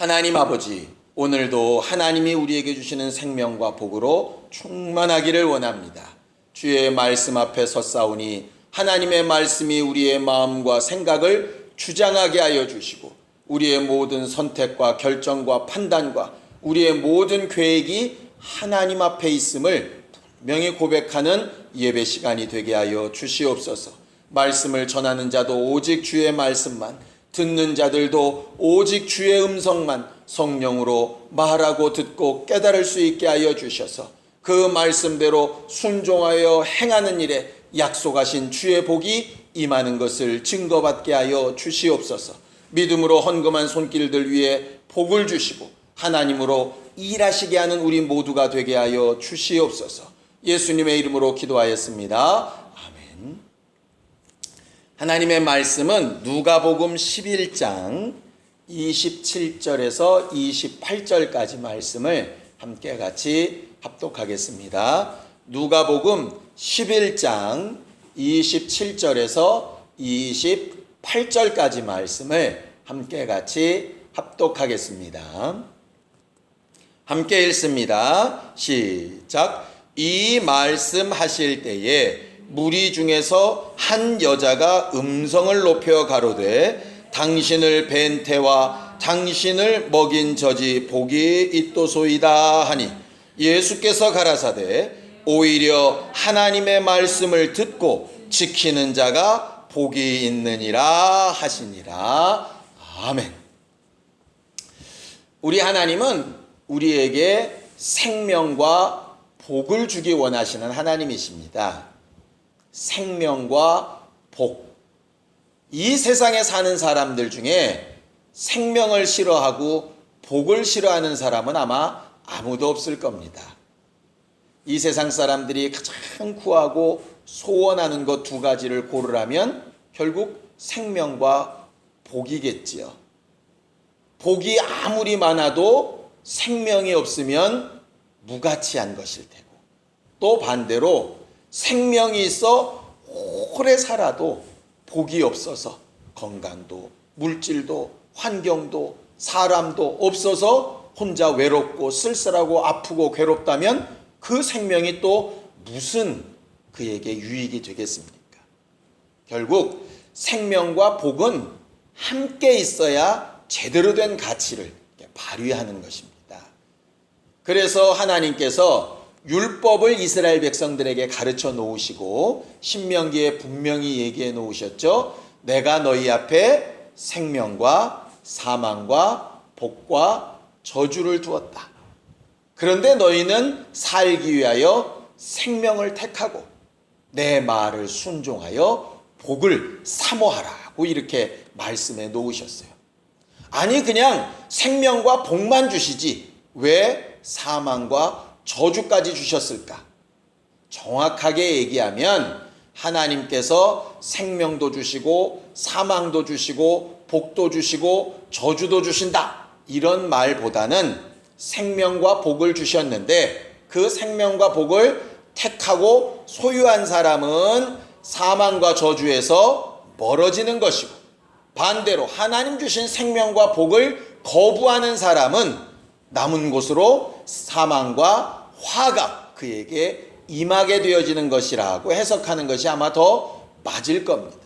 하나님 아버지, 오늘도 하나님이 우리에게 주시는 생명과 복으로 충만하기를 원합니다. 주의 말씀 앞에 섰사오니 하나님의 말씀이 우리의 마음과 생각을 주장하게 하여 주시고 우리의 모든 선택과 결정과 판단과 우리의 모든 계획이 하나님 앞에 있음을 분명히 고백하는 예배 시간이 되게 하여 주시옵소서. 말씀을 전하는 자도 오직 주의 말씀만, 듣는 자들도 오직 주의 음성만 성령으로 말하고 듣고 깨달을 수 있게 하여 주셔서 그 말씀대로 순종하여 행하는 일에 약속하신 주의 복이 임하는 것을 증거받게 하여 주시옵소서. 믿음으로 헌금한 손길들 위에 복을 주시고 하나님으로 일하시게 하는 우리 모두가 되게 하여 주시옵소서. 예수님의 이름으로 기도하였습니다. 아멘. 하나님의 말씀은 누가복음 11장 27절에서 28절까지 말씀을 함께 같이 합독하겠습니다. 누가복음 11장 27절에서 28절까지 말씀을 함께 같이 합독하겠습니다. 함께 읽습니다. 시작. 이 말씀 하실 때에 무리 중에서 한 여자가 음성을 높여 가로되 당신을 뵌 태와 당신을 먹인 저지 복이 있도소이다 하니 예수께서 가라사대 오히려 하나님의 말씀을 듣고 지키는 자가 복이 있느니라 하시니라. 아멘. 우리 하나님은 우리에게 생명과 복을 주기 원하시는 하나님이십니다. 생명과 복. 이 세상에 사는 사람들 중에 생명을 싫어하고 복을 싫어하는 사람은 아마 아무도 없을 겁니다. 이 세상 사람들이 가장 구하고 소원하는 것 두 가지를 고르라면 결국 생명과 복이겠지요. 복이 아무리 많아도 생명이 없으면 무가치한 것일 테고, 또 반대로 생명이 있어 오래 살아도 복이 없어서 건강도 물질도 환경도 사람도 없어서 혼자 외롭고 쓸쓸하고 아프고 괴롭다면 그 생명이 또 무슨 그에게 유익이 되겠습니까? 결국 생명과 복은 함께 있어야 제대로 된 가치를 발휘하는 것입니다. 그래서 하나님께서 율법을 이스라엘 백성들에게 가르쳐 놓으시고 신명기에 분명히 얘기해 놓으셨죠. 내가 너희 앞에 생명과 사망과 복과 저주를 두었다. 그런데 너희는 살기 위하여 생명을 택하고 내 말을 순종하여 복을 사모하라고 이렇게 말씀해 놓으셨어요. 아니 그냥 생명과 복만 주시지 왜 사망과 저주까지 주셨을까? 정확하게 얘기하면 하나님께서 생명도 주시고 사망도 주시고 복도 주시고 저주도 주신다 이런 말보다는 생명과 복을 주셨는데 그 생명과 복을 택하고 소유한 사람은 사망과 저주에서 멀어지는 것이고 반대로 하나님 주신 생명과 복을 거부하는 사람은 남은 곳으로 사망과 화가 그에게 임하게 되어지는 것이라고 해석하는 것이 아마 더 맞을 겁니다.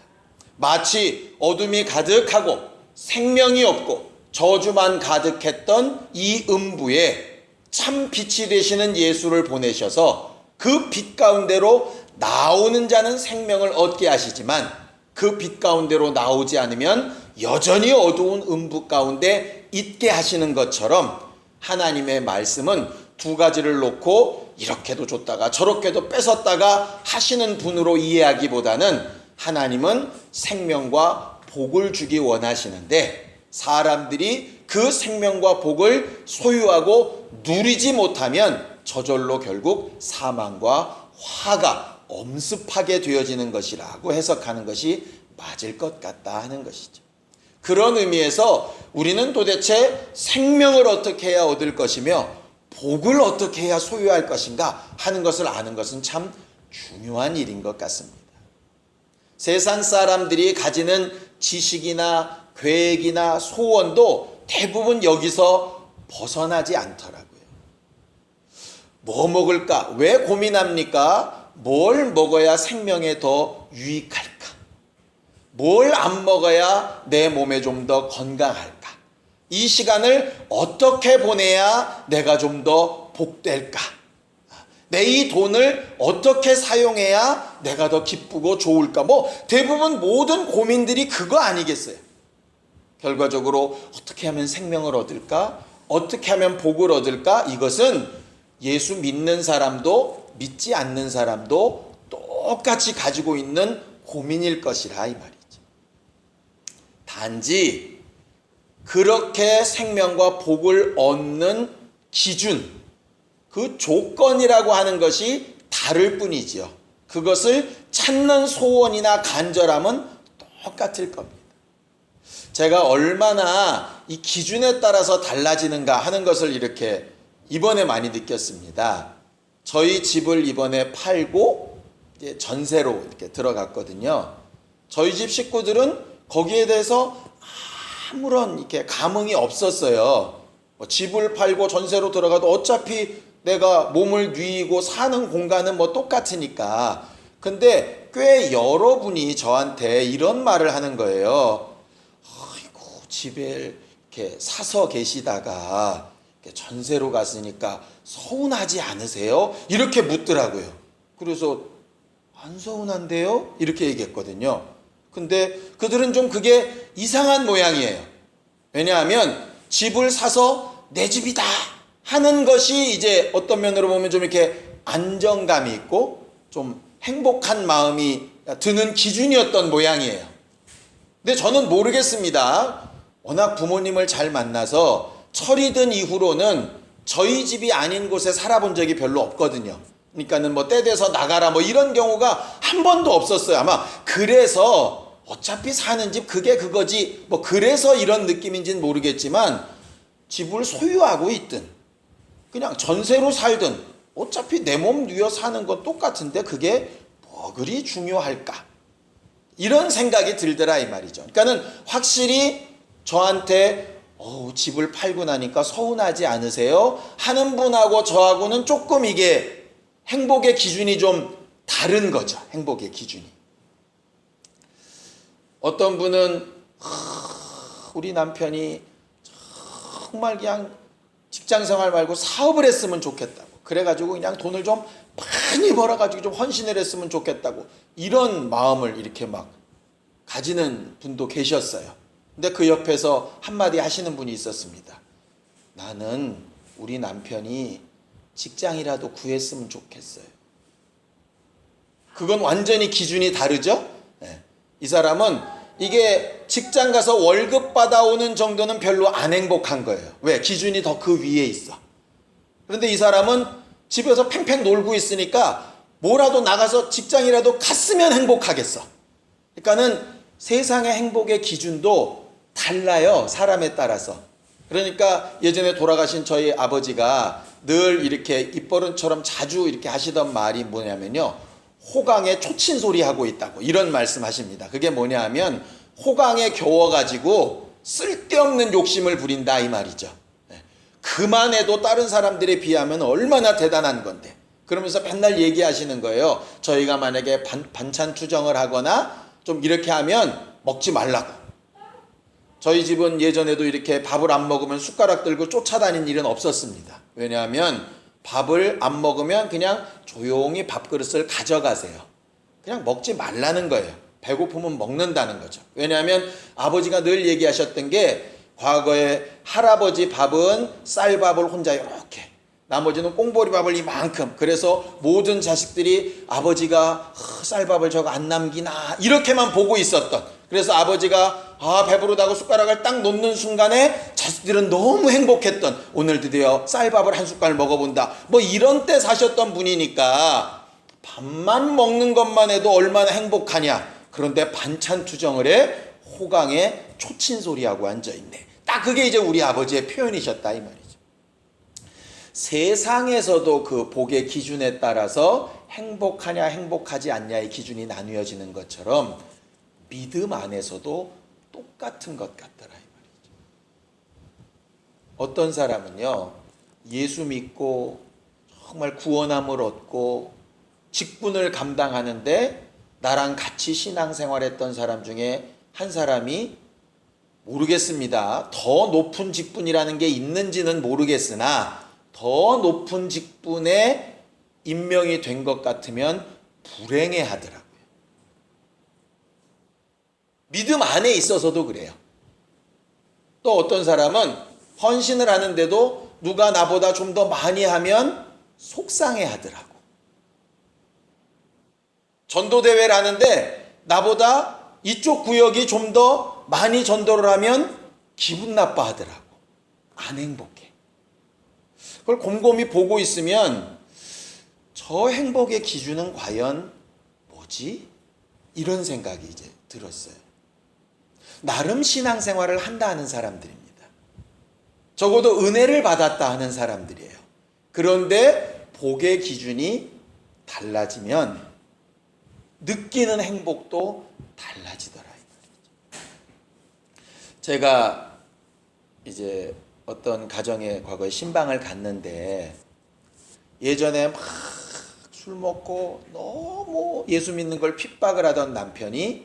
마치 어둠이 가득하고 생명이 없고 저주만 가득했던 이 음부에 참 빛이 되시는 예수를 보내셔서 그 빛 가운데로 나오는 자는 생명을 얻게 하시지만 그 빛 가운데로 나오지 않으면 여전히 어두운 음부 가운데 있게 하시는 것처럼 하나님의 말씀은 두 가지를 놓고 이렇게도 줬다가 저렇게도 뺏었다가 하시는 분으로 이해하기보다는 하나님은 생명과 복을 주기 원하시는데 사람들이 그 생명과 복을 소유하고 누리지 못하면 저절로 결국 사망과 화가 엄습하게 되어지는 것이라고 해석하는 것이 맞을 것 같다 하는 것이죠. 그런 의미에서 우리는 도대체 생명을 어떻게 해야 얻을 것이며 복을 어떻게 해야 소유할 것인가 하는 것을 아는 것은 참 중요한 일인 것 같습니다. 세상 사람들이 가지는 지식이나 계획이나 소원도 대부분 여기서 벗어나지 않더라고요. 뭐 먹을까? 왜 고민합니까? 뭘 먹어야 생명에 더 유익할까? 뭘 안 먹어야 내 몸에 좀 더 건강할까? 이 시간을 어떻게 보내야 내가 좀 더 복될까? 내 이 돈을 어떻게 사용해야 내가 더 기쁘고 좋을까? 뭐 대부분 모든 고민들이 그거 아니겠어요? 결과적으로 어떻게 하면 생명을 얻을까? 어떻게 하면 복을 얻을까? 이것은 예수 믿는 사람도 믿지 않는 사람도 똑같이 가지고 있는 고민일 것이라 이 말이죠. 단지 그렇게 생명과 복을 얻는 기준, 그 조건이라고 하는 것이 다를 뿐이지요. 그것을 찾는 소원이나 간절함은 똑같을 겁니다. 제가 얼마나 이 기준에 따라서 달라지는가 하는 것을 이렇게 이번에 많이 느꼈습니다. 저희 집을 이번에 팔고 이제 전세로 이렇게 들어갔거든요. 저희 집 식구들은 거기에 대해서 아무런 이렇게 감흥이 없었어요. 뭐 집을 팔고 전세로 들어가도 어차피 내가 몸을 뉘고 사는 공간은 뭐 똑같으니까. 근데 꽤 여러분이 저한테 이런 말을 하는 거예요. 아이고, 집에 이렇게 사서 계시다가 이렇게 전세로 갔으니까 서운하지 않으세요? 이렇게 묻더라고요. 그래서 안 서운한데요? 이렇게 얘기했거든요. 근데 그들은 좀 그게 이상한 모양이에요. 왜냐하면 집을 사서 내 집이다 하는 것이 이제 어떤 면으로 보면 좀 이렇게 안정감이 있고 좀 행복한 마음이 드는 기준이었던 모양이에요. 근데 저는 모르겠습니다. 워낙 부모님을 잘 만나서 철이 든 이후로는 저희 집이 아닌 곳에 살아본 적이 별로 없거든요. 그러니까는 뭐 때 돼서 나가라 뭐 이런 경우가 한 번도 없었어요. 아마 그래서 어차피 사는 집 그게 그거지 뭐 그래서 이런 느낌인지는 모르겠지만 집을 소유하고 있든 그냥 전세로 살든 어차피 내 몸 누여 사는 건 똑같은데 그게 뭐 그리 중요할까? 이런 생각이 들더라 이 말이죠. 그러니까는 확실히 저한테 집을 팔고 나니까 서운하지 않으세요? 하는 분하고 저하고는 조금 이게 행복의 기준이 좀 다른 거죠. 행복의 기준이. 어떤 분은 우리 남편이 정말 그냥 직장생활 말고 사업을 했으면 좋겠다고. 그래가지고 그냥 돈을 좀 많이 벌어가지고 좀 헌신을 했으면 좋겠다고. 이런 마음을 이렇게 막 가지는 분도 계셨어요. 근데 그 옆에서 한마디 하시는 분이 있었습니다. 나는 우리 남편이 직장이라도 구했으면 좋겠어요. 그건 완전히 기준이 다르죠? 네. 이 사람은 이게 직장 가서 월급 받아오는 정도는 별로 안 행복한 거예요. 왜? 기준이 더 그 위에 있어. 그런데 이 사람은 집에서 팽팽 놀고 있으니까 뭐라도 나가서 직장이라도 갔으면 행복하겠어. 그러니까는 세상의 행복의 기준도 달라요. 사람에 따라서. 그러니까 예전에 돌아가신 저희 아버지가 늘 이렇게 입버릇처럼 자주 이렇게 하시던 말이 뭐냐면요. 호강에 초친 소리 하고 있다고 이런 말씀하십니다. 그게 뭐냐 하면 호강에 겨워가지고 쓸데없는 욕심을 부린다 이 말이죠. 그만해도 다른 사람들에 비하면 얼마나 대단한 건데. 그러면서 맨날 얘기하시는 거예요. 저희가 만약에 반찬 투정을 하거나 좀 이렇게 하면 먹지 말라고. 저희 집은 예전에도 이렇게 밥을 안 먹으면 숟가락 들고 쫓아다닌 일은 없었습니다. 왜냐하면 밥을 안 먹으면 그냥 조용히 밥그릇을 가져가세요. 그냥 먹지 말라는 거예요. 배고프면 먹는다는 거죠. 왜냐하면 아버지가 늘 얘기하셨던 게 과거에 할아버지 밥은 쌀밥을 혼자 이렇게 나머지는 꽁보리밥을 이만큼 그래서 모든 자식들이 아버지가 쌀밥을 저거 안 남기나 이렇게만 보고 있었던 그래서 아버지가 배부르다고 숟가락을 딱 놓는 순간에 자식들은 너무 행복했던 오늘 드디어 쌀밥을 한 숟갈 먹어본다 뭐 이런 때 사셨던 분이니까 밥만 먹는 것만 해도 얼마나 행복하냐. 그런데 반찬 투정을 해 호강에 초친소리하고 앉아있네. 딱 그게 이제 우리 아버지의 표현이셨다 이 말이죠. 세상에서도 그 복의 기준에 따라서 행복하냐 행복하지 않냐의 기준이 나누어지는 것처럼 믿음 안에서도 똑같은 것 같더라 이 말이죠. 어떤 사람은요, 예수 믿고 정말 구원함을 얻고 직분을 감당하는데 나랑 같이 신앙생활했던 사람 중에 한 사람이 모르겠습니다. 더 높은 직분이라는 게 있는지는 모르겠으나 더 높은 직분에 임명이 된 것 같으면 불행해 하더라고요. 믿음 안에 있어서도 그래요. 또 어떤 사람은 헌신을 하는데도 누가 나보다 좀 더 많이 하면 속상해 하더라고. 전도대회를 하는데 나보다 이쪽 구역이 좀 더 많이 전도를 하면 기분 나빠하더라고. 안 행복해. 그걸 곰곰이 보고 있으면 저 행복의 기준은 과연 뭐지? 이런 생각이 이제 들었어요. 나름 신앙생활을 한다 하는 사람들입니다. 적어도 은혜를 받았다 하는 사람들이에요. 그런데 복의 기준이 달라지면 느끼는 행복도 달라지더라. 제가 이제 어떤 가정에 과거에 신방을 갔는데 예전에 막 술 먹고 너무 예수 믿는 걸 핍박을 하던 남편이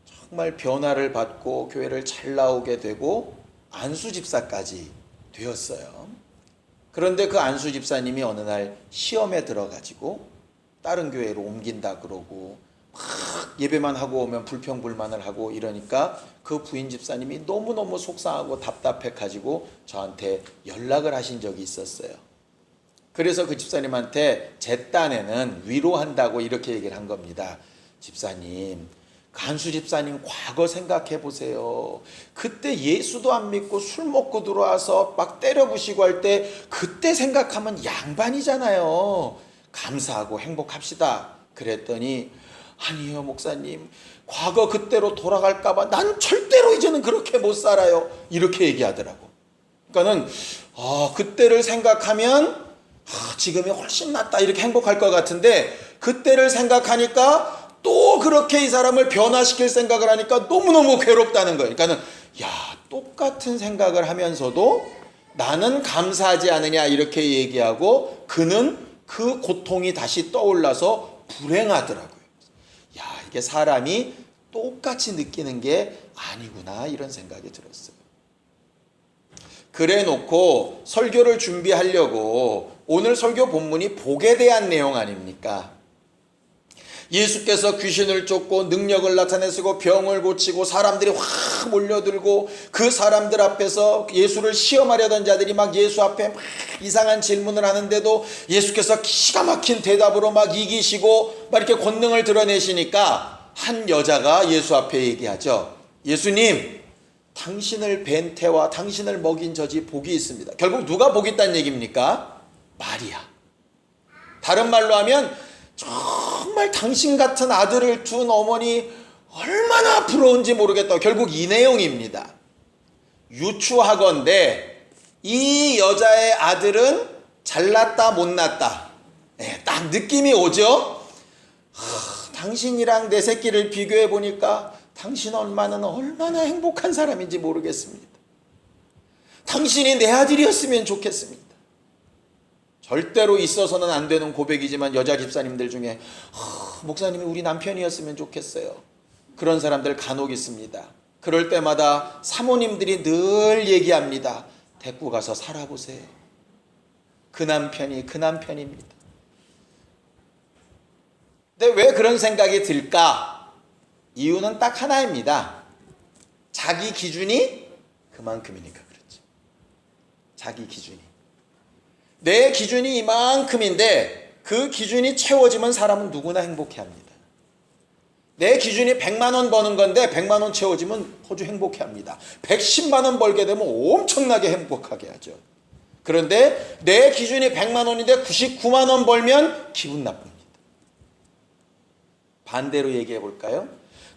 정말 변화를 받고 교회를 잘 나오게 되고 안수 집사까지 되었어요. 그런데 그 안수 집사님이 어느 날 시험에 들어가지고 다른 교회로 옮긴다 그러고 막 예배만 하고 오면 불평불만을 하고 이러니까 그 부인 집사님이 너무너무 속상하고 답답해 가지고 저한테 연락을 하신 적이 있었어요. 그래서 그 집사님한테 제 딴에는 위로한다고 이렇게 얘기를 한 겁니다. 집사님, 간수 집사님 과거 생각해 보세요. 그때 예수도 안 믿고 술 먹고 들어와서 막 때려 부시고 할 때 그때 생각하면 양반이잖아요. 감사하고 행복합시다. 그랬더니 아니요 목사님, 과거 그때로 돌아갈까 봐 난 절대로 이제는 그렇게 못 살아요. 이렇게 얘기하더라고. 그러니까는 그때를 생각하면 지금이 훨씬 낫다 이렇게 행복할 것 같은데 그때를 생각하니까 또 그렇게 이 사람을 변화시킬 생각을 하니까 너무너무 괴롭다는 거예요. 그러니까는 똑같은 생각을 하면서도 나는 감사하지 않으냐 이렇게 얘기하고 그는 그 고통이 다시 떠올라서 불행하더라고요. 이게 사람이 똑같이 느끼는 게 아니구나 이런 생각이 들었어요. 그래 놓고 설교를 준비하려고 오늘 설교 본문이 복에 대한 내용 아닙니까? 예수께서 귀신을 쫓고 능력을 나타내시고 병을 고치고 사람들이 확 몰려들고 그 사람들 앞에서 예수를 시험하려던 자들이 막 예수 앞에 막 이상한 질문을 하는데도 예수께서 기가 막힌 대답으로 막 이기시고 막 이렇게 권능을 드러내시니까 한 여자가 예수 앞에 얘기하죠. 예수님, 당신을 뵌 태와 당신을 먹인 젖이 복이 있습니다. 결국 누가 복이 있다는 얘기입니까? 마리아. 다른 말로 하면 정말 당신 같은 아들을 둔 어머니 얼마나 부러운지 모르겠다. 결국 이 내용입니다. 유추하건대 이 여자의 아들은 잘났다 못났다. 딱 느낌이 오죠. 당신이랑 내 새끼를 비교해 보니까 당신 엄마는 얼마나 행복한 사람인지 모르겠습니다. 당신이 내 아들이었으면 좋겠습니다. 절대로 있어서는 안 되는 고백이지만 여자 집사님들 중에 목사님이 우리 남편이었으면 좋겠어요. 그런 사람들 간혹 있습니다. 그럴 때마다 사모님들이 늘 얘기합니다. 데리고 가서 살아보세요. 그 남편이 그 남편입니다. 근데 왜 그런 생각이 들까? 이유는 딱 하나입니다. 자기 기준이 그만큼이니까 그렇죠. 자기 기준이. 내 기준이 이만큼인데 그 기준이 채워지면 사람은 누구나 행복해합니다. 내 기준이 100만 원 버는 건데 100만 원 채워지면 아주 행복해합니다. 110만 원 벌게 되면 엄청나게 행복하게 하죠. 그런데 내 기준이 100만 원인데 99만 원 벌면 기분 나쁩니다. 반대로 얘기해 볼까요?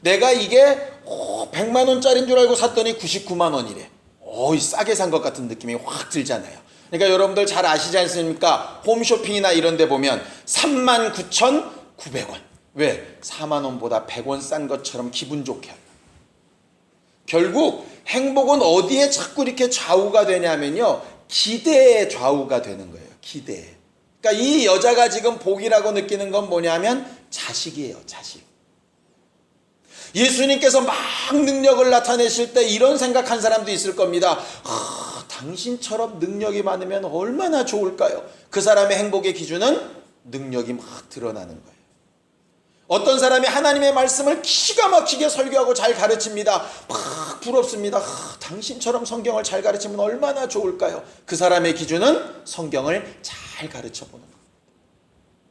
내가 이게 100만 원짜리인 줄 알고 샀더니 99만 원이래. 싸게 산 것 같은 느낌이 확 들잖아요. 그러니까 여러분들 잘 아시지 않습니까? 홈쇼핑이나 이런 데 보면 39,900원. 왜? 4만 원보다 100원 싼 것처럼 기분 좋게 하려. 결국 행복은 어디에 자꾸 이렇게 좌우가 되냐면요, 기대에 좌우가 되는 거예요. 기대에. 그러니까 이 여자가 지금 복이라고 느끼는 건 뭐냐면 자식이에요. 자식. 예수님께서 막 능력을 나타내실 때 이런 생각한 사람도 있을 겁니다. 당신처럼 능력이 많으면 얼마나 좋을까요? 그 사람의 행복의 기준은 능력이 막 드러나는 거예요. 어떤 사람이 하나님의 말씀을 기가 막히게 설교하고 잘 가르칩니다. 막 부럽습니다. 당신처럼 성경을 잘 가르치면 얼마나 좋을까요? 그 사람의 기준은 성경을 잘 가르쳐 보는 거예요.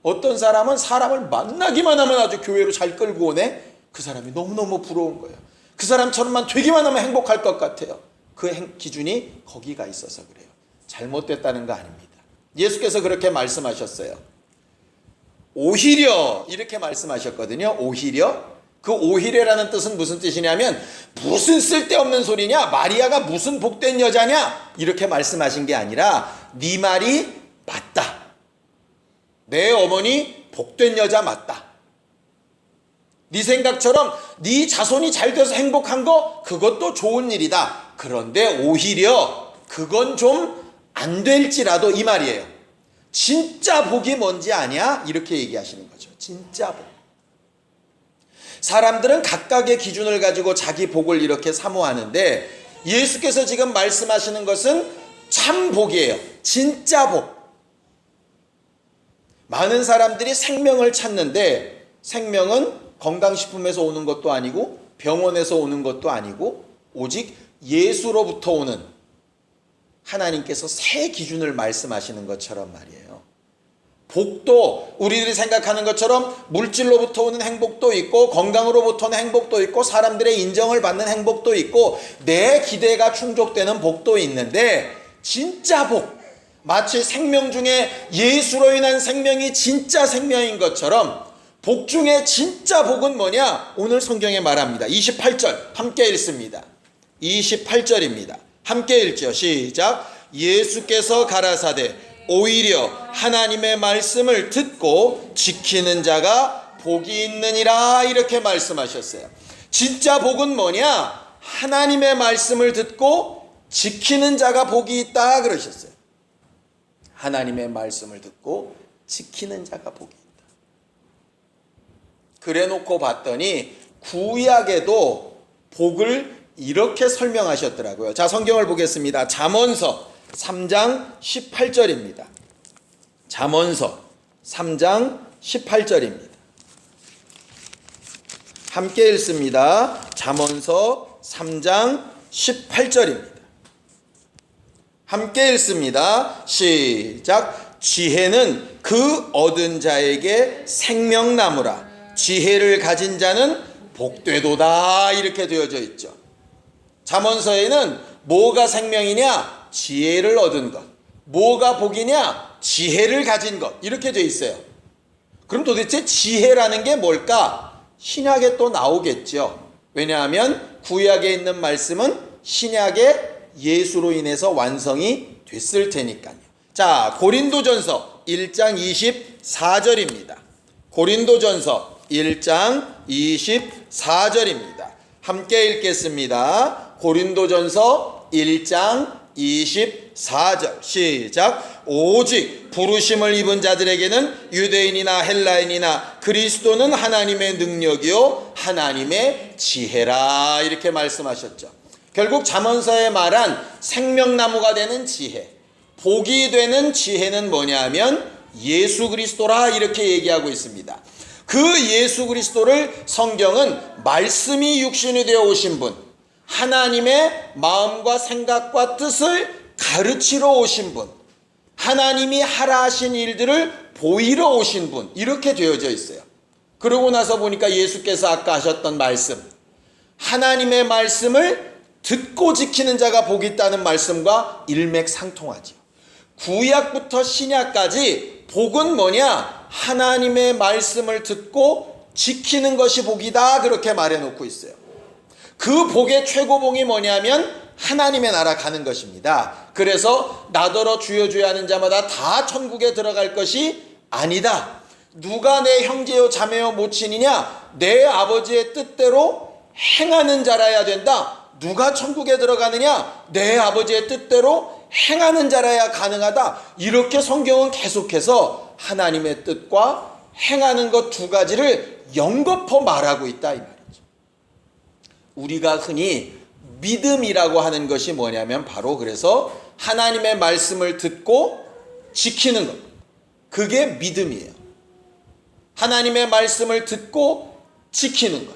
어떤 사람은 사람을 만나기만 하면 아주 교회로 잘 끌고 오네. 그 사람이 너무너무 부러운 거예요. 그 사람처럼만 되기만 하면 행복할 것 같아요. 그 기준이 거기가 있어서 그래요. 잘못됐다는 거 아닙니다. 예수께서 그렇게 말씀하셨어요. 오히려 이렇게 말씀하셨거든요. 오히려. 그 오히려라는 뜻은 무슨 뜻이냐면 무슨 쓸데없는 소리냐, 마리아가 무슨 복된 여자냐, 이렇게 말씀하신 게 아니라 네 말이 맞다. 내 어머니 복된 여자 맞다. 네 생각처럼 네 자손이 잘 돼서 행복한 거 그것도 좋은 일이다. 그런데 오히려 그건 좀 안 될지라도 이 말이에요. 진짜 복이 뭔지 아냐? 이렇게 얘기하시는 거죠. 진짜 복. 사람들은 각각의 기준을 가지고 자기 복을 이렇게 사모하는데 예수께서 지금 말씀하시는 것은 참 복이에요. 진짜 복. 많은 사람들이 생명을 찾는데 생명은 건강식품에서 오는 것도 아니고 병원에서 오는 것도 아니고 오직 예수로부터 오는, 하나님께서 새 기준을 말씀하시는 것처럼 말이에요. 복도 우리들이 생각하는 것처럼 물질로부터 오는 행복도 있고 건강으로부터 오는 행복도 있고 사람들의 인정을 받는 행복도 있고 내 기대가 충족되는 복도 있는데 진짜 복, 마치 생명 중에 예수로 인한 생명이 진짜 생명인 것처럼 복 중에 진짜 복은 뭐냐? 오늘 성경에 말합니다. 28절 함께 읽습니다. 28절입니다. 함께 읽죠. 시작. 예수께서 가라사대 오히려 하나님의 말씀을 듣고 지키는 자가 복이 있느니라, 이렇게 말씀하셨어요. 진짜 복은 뭐냐? 하나님의 말씀을 듣고 지키는 자가 복이 있다 그러셨어요. 하나님의 말씀을 듣고 지키는 자가 복이 있다. 그래 놓고 봤더니 구약에도 복을 이렇게 설명하셨더라고요. 자, 성경을 보겠습니다. 잠언서 3장 18절입니다. 잠언서 3장 18절입니다. 함께 읽습니다. 잠언서 3장 18절입니다. 함께 읽습니다. 시작. 지혜는 그 얻은 자에게 생명나무라. 지혜를 가진 자는 복되도다. 이렇게 되어져 있죠. 잠언서에는 뭐가 생명이냐? 지혜를 얻은 것. 뭐가 복이냐? 지혜를 가진 것. 이렇게 되어 있어요. 그럼 도대체 지혜라는 게 뭘까? 신약에 또 나오겠죠. 왜냐하면 구약에 있는 말씀은 신약에 예수로 인해서 완성이 됐을 테니까요. 자, 고린도전서 1장 24절입니다. 고린도전서 1장 24절입니다. 함께 읽겠습니다. 고린도전서 1장 24절 시작. 오직 부르심을 입은 자들에게는 유대인이나 헬라인이나 그리스도는 하나님의 능력이요 하나님의 지혜라, 이렇게 말씀하셨죠. 결국 잠언서에 말한 생명나무가 되는 지혜, 복이 되는 지혜는 뭐냐 하면 예수 그리스도라, 이렇게 얘기하고 있습니다. 그 예수 그리스도를 성경은 말씀이 육신이 되어 오신 분, 하나님의 마음과 생각과 뜻을 가르치러 오신 분, 하나님이 하라 하신 일들을 보이러 오신 분, 이렇게 되어져 있어요. 그러고 나서 보니까 예수께서 아까 하셨던 말씀, 하나님의 말씀을 듣고 지키는 자가 복이 있다는 말씀과 일맥상통하죠. 구약부터 신약까지 복은 뭐냐? 하나님의 말씀을 듣고 지키는 것이 복이다, 그렇게 말해놓고 있어요. 그 복의 최고봉이 뭐냐면 하나님의 나라 가는 것입니다. 그래서 나더러 주여 주여 하는 자마다 다 천국에 들어갈 것이 아니다. 누가 내 형제요 자매요 모친이냐? 내 아버지의 뜻대로 행하는 자라야 된다. 누가 천국에 들어가느냐? 내 아버지의 뜻대로 행하는 자라야 가능하다. 이렇게 성경은 계속해서 하나님의 뜻과 행하는 것 두 가지를 연거푸 말하고 있다 이 말이죠. 우리가 흔히 믿음이라고 하는 것이 뭐냐면 바로 그래서 하나님의 말씀을 듣고 지키는 것. 그게 믿음이에요. 하나님의 말씀을 듣고 지키는 것.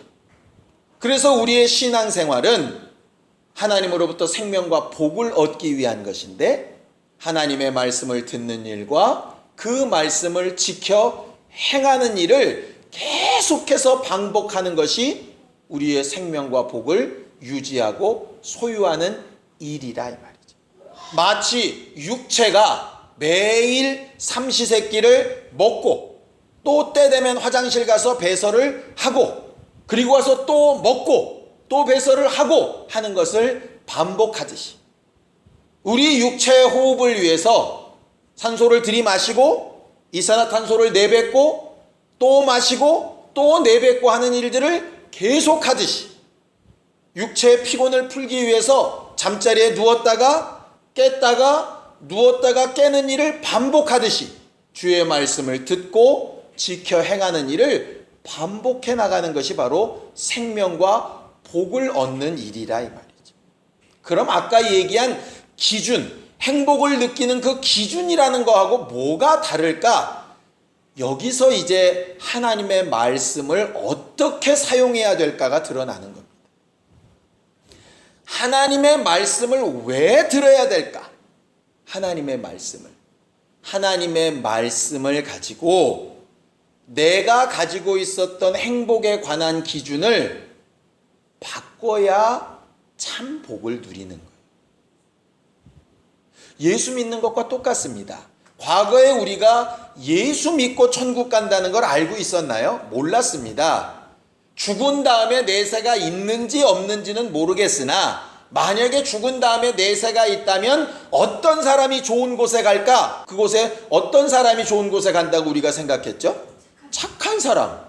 그래서 우리의 신앙생활은 하나님으로부터 생명과 복을 얻기 위한 것인데 하나님의 말씀을 듣는 일과 그 말씀을 지켜 행하는 일을 계속해서 반복하는 것이 우리의 생명과 복을 유지하고 소유하는 일이라 이 말이죠. 마치 육체가 매일 삼시세끼를 먹고 또 때 되면 화장실 가서 배설을 하고 그리고 와서 또 먹고 또 배설을 하고 하는 것을 반복하듯이 우리 육체의 호흡을 위해서 산소를 들이마시고 이산화탄소를 내뱉고 또 마시고 또 내뱉고 하는 일들을 계속하듯이 육체의 피곤을 풀기 위해서 잠자리에 누웠다가 깼다가 누웠다가 깨는 일을 반복하듯이 주의 말씀을 듣고 지켜 행하는 일을 반복해 나가는 것이 바로 생명과 복을 얻는 일이라 이 말이죠. 그럼 아까 얘기한 기준, 행복을 느끼는 그 기준이라는 거하고 뭐가 다를까? 여기서 이제 하나님의 말씀을 어떻게 사용해야 될까가 드러나는 겁니다. 하나님의 말씀을 왜 들어야 될까? 하나님의 말씀을 가지고 내가 가지고 있었던 행복에 관한 기준을 바꿔야 참 복을 누리는 거예요. 예수 믿는 것과 똑같습니다. 과거에 우리가 예수 믿고 천국 간다는 걸 알고 있었나요? 몰랐습니다. 죽은 다음에 내세가 있는지 없는지는 모르겠으나 만약에 죽은 다음에 내세가 있다면 어떤 사람이 좋은 곳에 갈까? 그곳에 어떤 사람이 좋은 곳에 간다고 우리가 생각했죠? 착한 사람,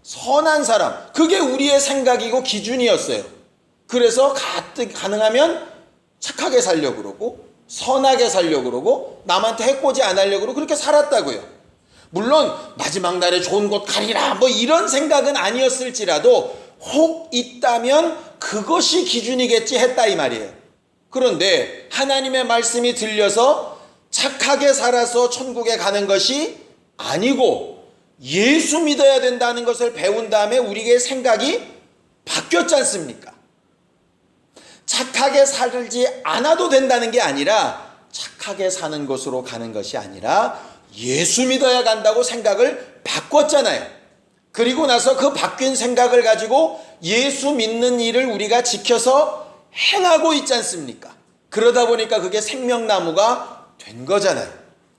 선한 사람. 그게 우리의 생각이고 기준이었어요. 그래서 가능하면 착하게 살려고 그러고 선하게 살려고 그러고 남한테 해코지 안 하려고 그러고 그렇게 살았다고요. 물론 마지막 날에 좋은 곳 가리라 뭐 이런 생각은 아니었을지라도 혹 있다면 그것이 기준이겠지 했다 이 말이에요. 그런데 하나님의 말씀이 들려서 착하게 살아서 천국에 가는 것이 아니고 예수 믿어야 된다는 것을 배운 다음에 우리의 생각이 바뀌었지 않습니까? 착하게 살지 않아도 된다는 게 아니라 착하게 사는 곳으로 가는 것이 아니라 예수 믿어야 간다고 생각을 바꿨잖아요. 그리고 나서 그 바뀐 생각을 가지고 예수 믿는 일을 우리가 지켜서 행하고 있지 않습니까? 그러다 보니까 그게 생명나무가 된 거잖아요.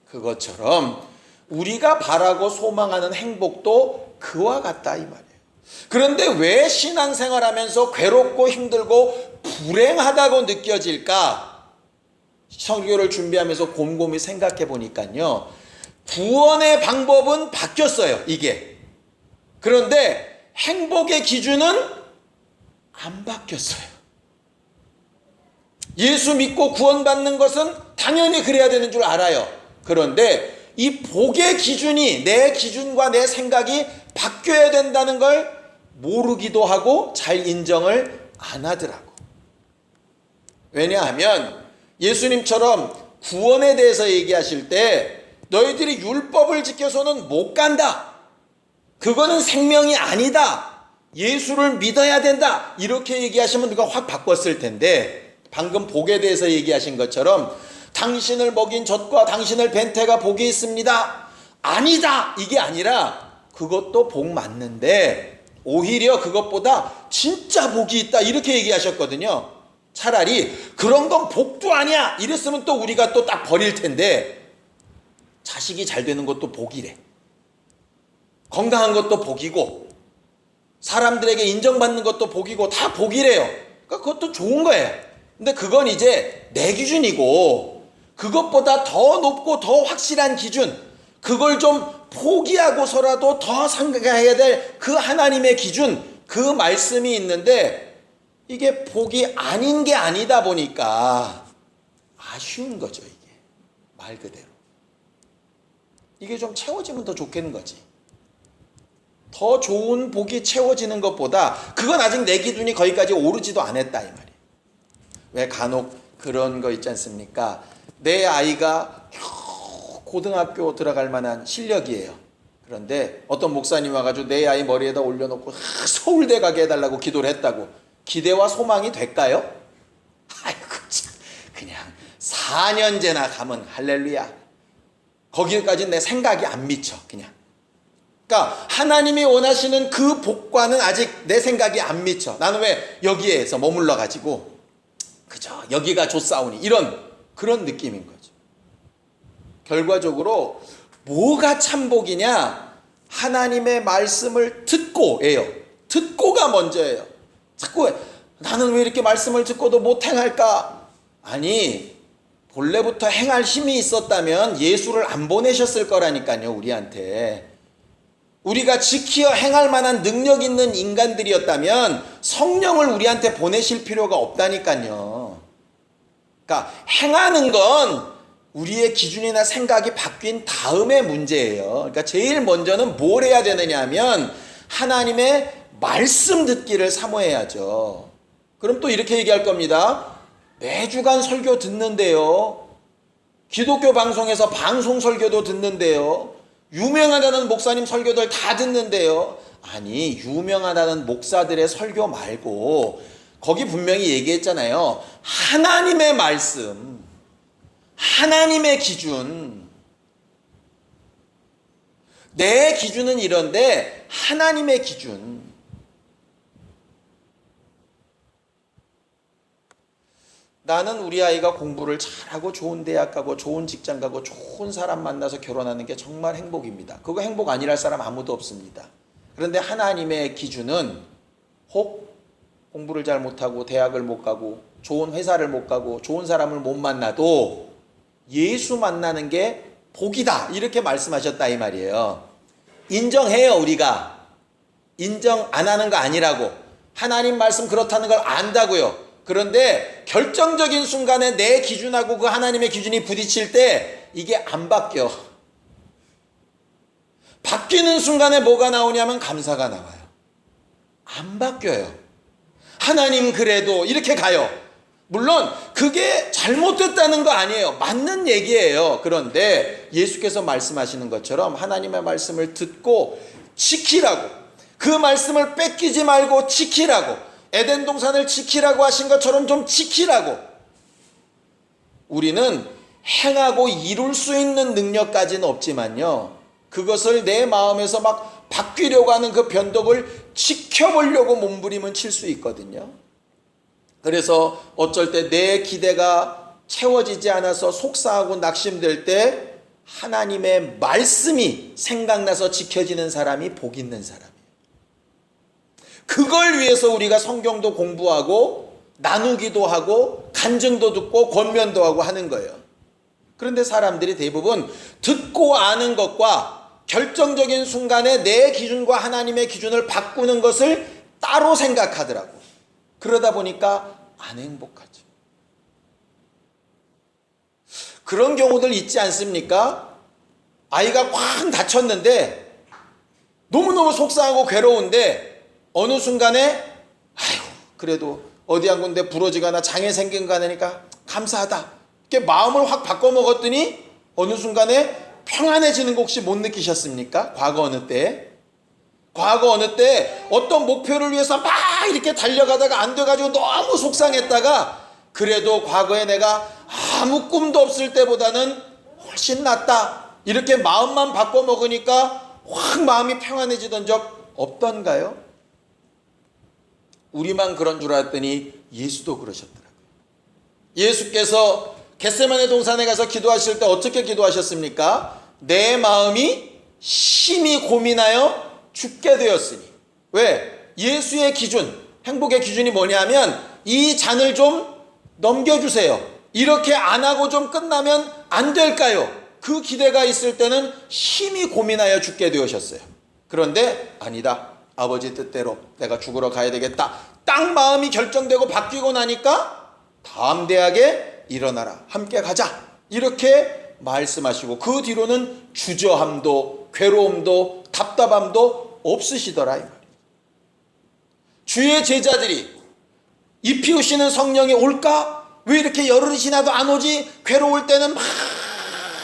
그것처럼 우리가 바라고 소망하는 행복도 그와 같다 이 말이에요. 그런데 왜 신앙생활하면서 괴롭고 힘들고 불행하다고 느껴질까? 설교를 준비하면서 곰곰이 생각해 보니까요. 구원의 방법은 바뀌었어요. 이게. 그런데 행복의 기준은 안 바뀌었어요. 예수 믿고 구원받는 것은 당연히 그래야 되는 줄 알아요. 그런데 이 복의 기준이 내 기준과 내 생각이 바뀌어야 된다는 걸 모르기도 하고 잘 인정을 안 하더라고. 왜냐하면 예수님처럼 구원에 대해서 얘기하실 때 너희들이 율법을 지켜서는 못 간다. 그거는 생명이 아니다. 예수를 믿어야 된다. 이렇게 얘기하시면 누가 확 바꿨을 텐데 방금 복에 대해서 얘기하신 것처럼 당신을 먹인 젖과 당신을 뵌 태가 복이 있습니다. 아니다. 이게 아니라 그것도 복 맞는데 오히려 그것보다 진짜 복이 있다. 이렇게 얘기하셨거든요. 차라리 그런 건 복도 아니야. 이랬으면 또 우리가 또 딱 버릴 텐데 자식이 잘 되는 것도 복이래. 건강한 것도 복이고 사람들에게 인정받는 것도 복이고 다 복이래요. 그러니까 그것도 좋은 거예요. 근데 그건 이제 내 기준이고 그것보다 더 높고 더 확실한 기준, 그걸 좀 포기하고서라도 더 생각해야 될 그 하나님의 기준, 그 말씀이 있는데 이게 복이 아닌 게 아니다 보니까 아쉬운 거죠, 이게. 말 그대로. 이게 좀 채워지면 더 좋겠는 거지. 더 좋은 복이 채워지는 것보다 그건 아직 내 기준이 거기까지 오르지도 않았다 이 말이에요. 왜 간혹 그런 거 있지 않습니까? 내 아이가 고등학교 들어갈 만한 실력이에요. 그런데 어떤 목사님 와가지고 내 아이 머리에다 올려놓고 서울대 가게 해달라고 기도를 했다고. 기대와 소망이 될까요? 아이고 참, 그냥 4년제나 가면 할렐루야. 거기까지는 내 생각이 안 미쳐 그냥. 그러니까 하나님이 원하시는 그 복과는 아직 내 생각이 안 미쳐. 나는 왜 여기에서 머물러 가지고 그저 여기가 좋사오니 이런 그런 느낌인 거죠. 결과적으로 뭐가 참복이냐? 하나님의 말씀을 듣고예요. 듣고가 먼저예요. 자꾸 나는 왜 이렇게 말씀을 듣고도 못 행할까? 아니, 본래부터 행할 힘이 있었다면 예수를 안 보내셨을 거라니까요, 우리한테. 우리가 지키어 행할 만한 능력 있는 인간들이었다면 성령을 우리한테 보내실 필요가 없다니까요. 그러니까 행하는 건 우리의 기준이나 생각이 바뀐 다음의 문제예요. 그러니까 제일 먼저는 뭘 해야 되느냐 하면 하나님의 말씀 듣기를 사모해야죠. 그럼 또 이렇게 얘기할 겁니다. 매주간 설교 듣는데요. 기독교 방송에서 방송 설교도 듣는데요. 유명하다는 목사님 설교들 다 듣는데요. 아니, 유명하다는 목사들의 설교 말고 거기 분명히 얘기했잖아요. 하나님의 말씀, 하나님의 기준. 내 기준은 이런데 하나님의 기준. 나는 우리 아이가 공부를 잘하고 좋은 대학 가고 좋은 직장 가고 좋은 사람 만나서 결혼하는 게 정말 행복입니다. 그거 행복 아니랄 사람 아무도 없습니다. 그런데 하나님의 기준은 혹 공부를 잘 못하고 대학을 못 가고 좋은 회사를 못 가고 좋은 사람을 못 만나도 예수 만나는 게 복이다 이렇게 말씀하셨다 이 말이에요. 인정해요. 우리가 인정 안 하는 거 아니라고. 하나님 말씀 그렇다는 걸 안다고요. 그런데 결정적인 순간에 내 기준하고 그 하나님의 기준이 부딪힐 때 이게 안 바뀌어. 바뀌는 순간에 뭐가 나오냐면 감사가 나와요. 안 바뀌어요. 하나님 그래도 이렇게 가요. 물론 그게 잘못됐다는 거 아니에요. 맞는 얘기예요. 그런데 예수께서 말씀하시는 것처럼 하나님의 말씀을 듣고 지키라고, 그 말씀을 뺏기지 말고 지키라고, 에덴 동산을 지키라고 하신 것처럼 좀 지키라고. 우리는 행하고 이룰 수 있는 능력까지는 없지만요, 그것을 내 마음에서 막 바뀌려고 하는 그 변덕을 지켜보려고 몸부림은 칠 수 있거든요. 그래서 어쩔 때 내 기대가 채워지지 않아서 속상하고 낙심될 때 하나님의 말씀이 생각나서 지켜지는 사람이 복 있는 사람이에요. 그걸 위해서 우리가 성경도 공부하고 나누기도 하고 간증도 듣고 권면도 하고 하는 거예요. 그런데 사람들이 대부분 듣고 아는 것과 결정적인 순간에 내 기준과 하나님의 기준을 바꾸는 것을 따로 생각하더라고. 그러다 보니까 안 행복하죠. 그런 경우들 있지 않습니까? 아이가 꽉 다쳤는데 너무너무 속상하고 괴로운데 어느 순간에 아이고 그래도 어디 한 군데 부러지거나 장애 생긴 거 하니까 감사하다. 이렇게 마음을 확 바꿔먹었더니 어느 순간에 평안해지는 거 혹시 못 느끼셨습니까? 과거 어느 때? 과거 어느 때 어떤 목표를 위해서 막 이렇게 달려가다가 안 돼가지고 너무 속상했다가 그래도 과거에 내가 아무 꿈도 없을 때보다는 훨씬 낫다. 이렇게 마음만 바꿔먹으니까 확 마음이 평안해지던 적 없던가요? 우리만 그런 줄 알았더니 예수도 그러셨더라고요. 예수께서 겟세마네 동산에 가서 기도하실 때 어떻게 기도하셨습니까? 내 마음이 심히 고민하여 죽게 되었으니. 왜? 예수의 기준, 행복의 기준이 뭐냐면 이 잔을 좀 넘겨주세요. 이렇게 안 하고 좀 끝나면 안 될까요? 그 기대가 있을 때는 심히 고민하여 죽게 되셨어요. 그런데 아니다. 아버지 뜻대로 내가 죽으러 가야 되겠다. 딱 마음이 결정되고 바뀌고 나니까 담대하게 일어나라. 함께 가자. 이렇게 말씀하시고 그 뒤로는 주저함도 괴로움도 답답함도 없으시더라 이 말이에요. 주의 제자들이 이 피우시는 성령이 올까? 왜 이렇게 열흘이 지나도 안 오지? 괴로울 때는 막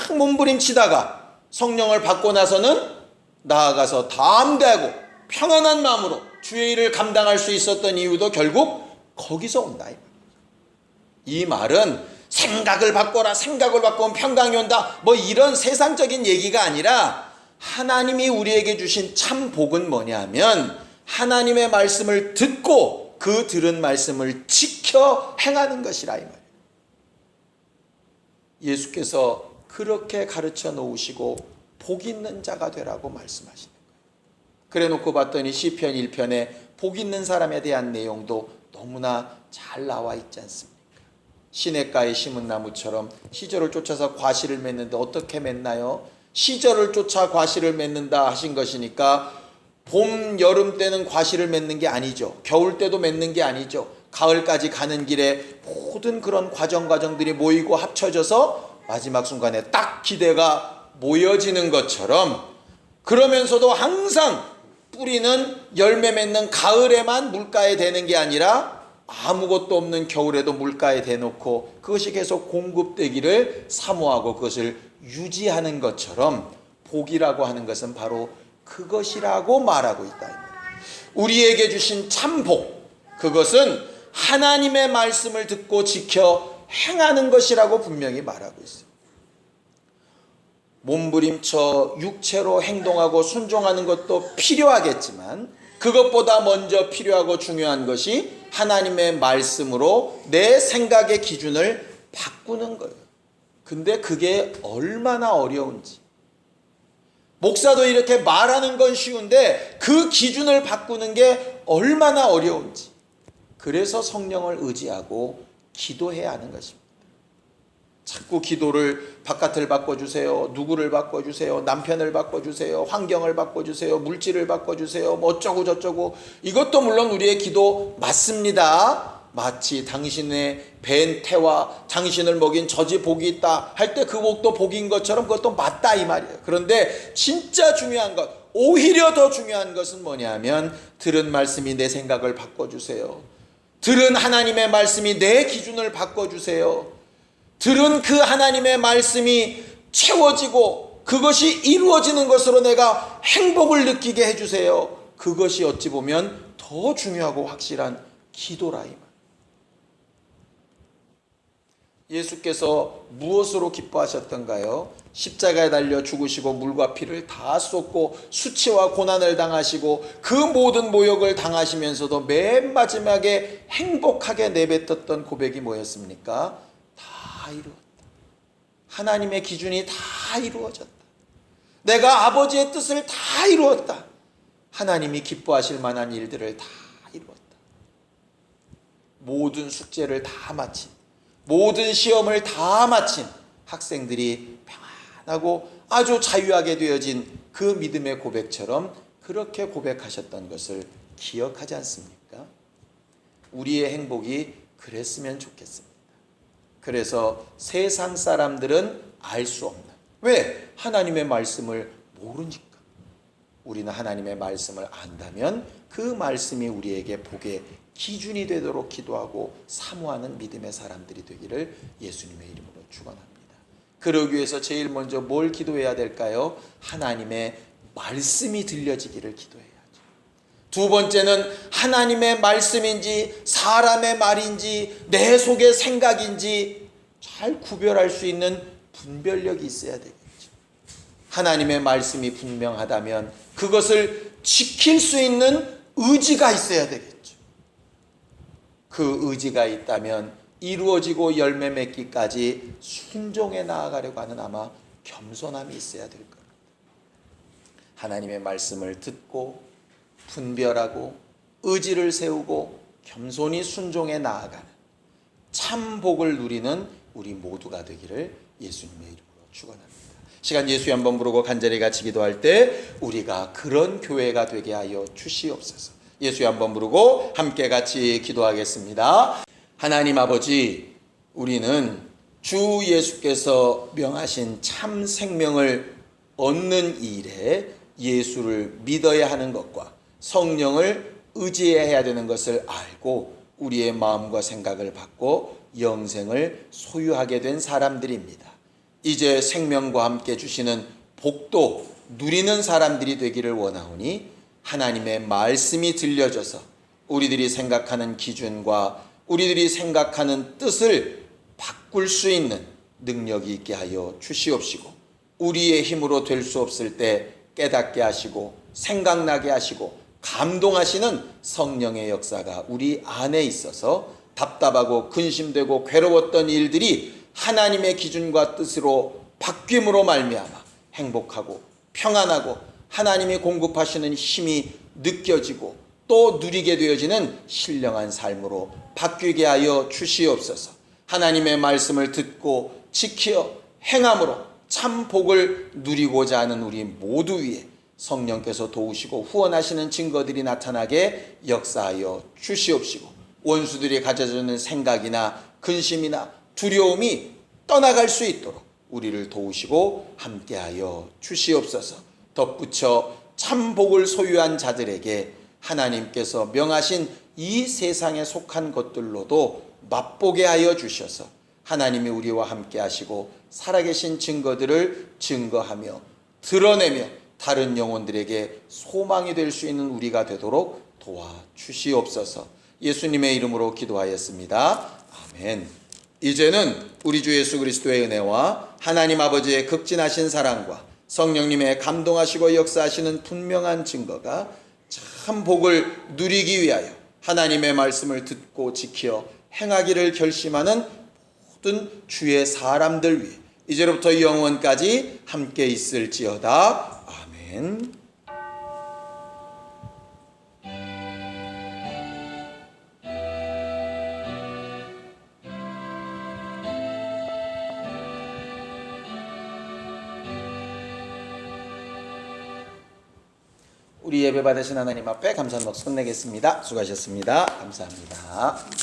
몸부림치다가 성령을 받고 나서는 나아가서 담대하고 평안한 마음으로 주의 일을 감당할 수 있었던 이유도 결국 거기서 온다. 이 말은 생각을 바꿔라, 생각을 바꾸면 평강이 온다, 뭐 이런 세상적인 얘기가 아니라 하나님이 우리에게 주신 참 복은 뭐냐면 하나님의 말씀을 듣고 그 들은 말씀을 지켜 행하는 것이라 이 말이에요. 예수께서 그렇게 가르쳐 놓으시고 복 있는 자가 되라고 말씀하시는 거예요. 그래 놓고 봤더니 시편 1편에 복 있는 사람에 대한 내용도 너무나 잘 나와 있지 않습니까? 시냇가에 심은 나무처럼 시절을 쫓아서 과실을 맺는데 어떻게 맺나요? 시절을 쫓아 과실을 맺는다 하신 것이니까 봄, 여름 때는 과실을 맺는 게 아니죠. 겨울 때도 맺는 게 아니죠. 가을까지 가는 길에 모든 그런 과정들이 모이고 합쳐져서 마지막 순간에 딱 기대가 모여지는 것처럼, 그러면서도 항상 뿌리는 열매 맺는 가을에만 물가에 대는 게 아니라 아무것도 없는 겨울에도 물가에 대놓고 그것이 계속 공급되기를 사모하고 그것을 유지하는 것처럼 복이라고 하는 것은 바로 그것이라고 말하고 있다. 우리에게 주신 참복, 그것은 하나님의 말씀을 듣고 지켜 행하는 것이라고 분명히 말하고 있어요. 몸부림쳐 육체로 행동하고 순종하는 것도 필요하겠지만 그것보다 먼저 필요하고 중요한 것이 하나님의 말씀으로 내 생각의 기준을 바꾸는 거예요. 근데 그게 얼마나 어려운지, 목사도 이렇게 말하는 건 쉬운데 그 기준을 바꾸는 게 얼마나 어려운지, 그래서 성령을 의지하고 기도해야 하는 것입니다. 자꾸 기도를 바깥을 바꿔주세요, 누구를 바꿔주세요, 남편을 바꿔주세요, 환경을 바꿔주세요, 물질을 바꿔주세요, 뭐 어쩌고 저쩌고, 이것도 물론 우리의 기도 맞습니다. 마치 당신의 벤 태와 당신을 먹인 젖이 복이 있다 할 때 그 복도 복인 것처럼 그것도 맞다 이 말이에요. 그런데 진짜 중요한 것, 오히려 더 중요한 것은 뭐냐면 들은 말씀이 내 생각을 바꿔주세요. 들은 하나님의 말씀이 내 기준을 바꿔주세요. 들은 그 하나님의 말씀이 채워지고 그것이 이루어지는 것으로 내가 행복을 느끼게 해주세요. 그것이 어찌 보면 더 중요하고 확실한 기도라 이 말. 예수께서 무엇으로 기뻐하셨던가요? 십자가에 달려 죽으시고 물과 피를 다 쏟고 수치와 고난을 당하시고 그 모든 모욕을 당하시면서도 맨 마지막에 행복하게 내뱉었던 고백이 뭐였습니까? 다 이루었다. 하나님의 기준이 다 이루어졌다. 내가 아버지의 뜻을 다 이루었다. 하나님이 기뻐하실 만한 일들을 다 이루었다. 모든 숙제를 다 마친, 모든 시험을 다 마친 학생들이 평안하고 아주 자유하게 되어진 그 믿음의 고백처럼 그렇게 고백하셨던 것을 기억하지 않습니까? 우리의 행복이 그랬으면 좋겠습니다. 그래서 세상 사람들은 알 수 없는, 왜? 하나님의 말씀을 모르니까. 우리는 하나님의 말씀을 안다면 그 말씀이 우리에게 복의 기준이 되도록 기도하고 사모하는 믿음의 사람들이 되기를 예수님의 이름으로 축원합니다. 그러기 위해서 제일 먼저 뭘 기도해야 될까요? 하나님의 말씀이 들려지기를 기도해야죠. 두 번째는 하나님의 말씀인지 사람의 말인지 내 속의 생각인지 잘 구별할 수 있는 분별력이 있어야 되겠죠. 하나님의 말씀이 분명하다면 그것을 지킬 수 있는 의지가 있어야 되겠죠. 그 의지가 있다면 이루어지고 열매 맺기까지 순종해 나아가려고 하는 아마 겸손함이 있어야 될 겁니다. 하나님의 말씀을 듣고 분별하고 의지를 세우고 겸손히 순종해 나아가는 참 복을 누리는 우리 모두가 되기를 예수님의 이름으로 축원합니다. 시간 예수에 한번 부르고 간절히 같이 기도할 때 우리가 그런 교회가 되게 하여 주시옵소서. 예수에 한번 부르고 함께 같이 기도하겠습니다. 하나님 아버지, 우리는 주 예수께서 명하신 참 생명을 얻는 일에 예수를 믿어야 하는 것과 성령을 의지해야 되는 것을 알고 우리의 마음과 생각을 바꿔 영생을 소유하게 된 사람들입니다. 이제 생명과 함께 주시는 복도 누리는 사람들이 되기를 원하오니 하나님의 말씀이 들려져서 우리들이 생각하는 기준과 우리들이 생각하는 뜻을 바꿀 수 있는 능력이 있게 하여 주시옵시고, 우리의 힘으로 될 수 없을 때 깨닫게 하시고 생각나게 하시고 감동하시는 성령의 역사가 우리 안에 있어서 답답하고 근심되고 괴로웠던 일들이 하나님의 기준과 뜻으로 바뀜으로 말미암아 행복하고 평안하고 하나님이 공급하시는 힘이 느껴지고 또 누리게 되어지는 신령한 삶으로 바뀌게 하여 주시옵소서. 하나님의 말씀을 듣고 지켜 행함으로 참 복을 누리고자 하는 우리 모두 위에 성령께서 도우시고 후원하시는 증거들이 나타나게 역사하여 주시옵시고, 원수들이 가져주는 생각이나 근심이나 두려움이 떠나갈 수 있도록 우리를 도우시고 함께하여 주시옵소서. 덧붙여 참 복을 소유한 자들에게 하나님께서 명하신 이 세상에 속한 것들로도 맛보게 하여 주셔서 하나님이 우리와 함께 하시고 살아계신 증거들을 증거하며 드러내며 다른 영혼들에게 소망이 될 수 있는 우리가 되도록 도와주시옵소서. 예수님의 이름으로 기도하였습니다. 아멘. 이제는 우리 주 예수 그리스도의 은혜와 하나님 아버지의 극진하신 사랑과 성령님의 감동하시고 역사하시는 분명한 증거가 참 복을 누리기 위하여 하나님의 말씀을 듣고 지켜 행하기를 결심하는 모든 주의 사람들 위해 이제로부터 영원까지 함께 있을지어다. 아멘. 우리 예배 받으신 하나님 앞에 감사한 박수 끝내겠습니다. 수고하셨습니다. 감사합니다.